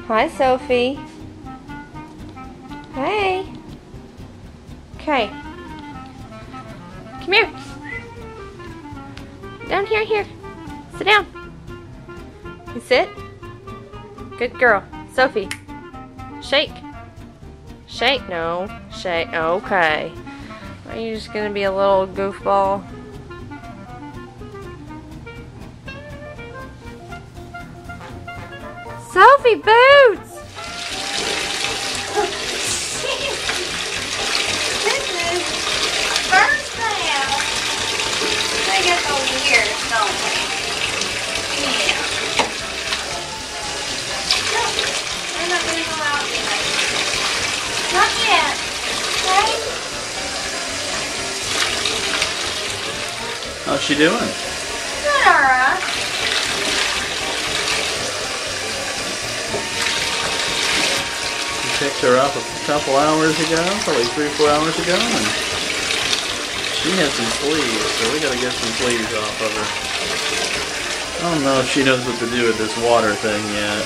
Hi, Sophie. Hey. Okay. Come here. Down here. Sit down. You sit. Good girl. Sophie. Shake. Shake. No. Shake. Okay. Are you just gonna be a little goofball? Sophie, boots! This is first class. They get those years, don't we? Yeah. No, we're not going to go out yet. Not yet. Okay? How's she doing? Good, alright. Picked her up a couple hours ago, probably 3 or 4 hours ago, and she has some fleas, so we gotta get some fleas off of her. I don't know if she knows what to do with this water thing yet.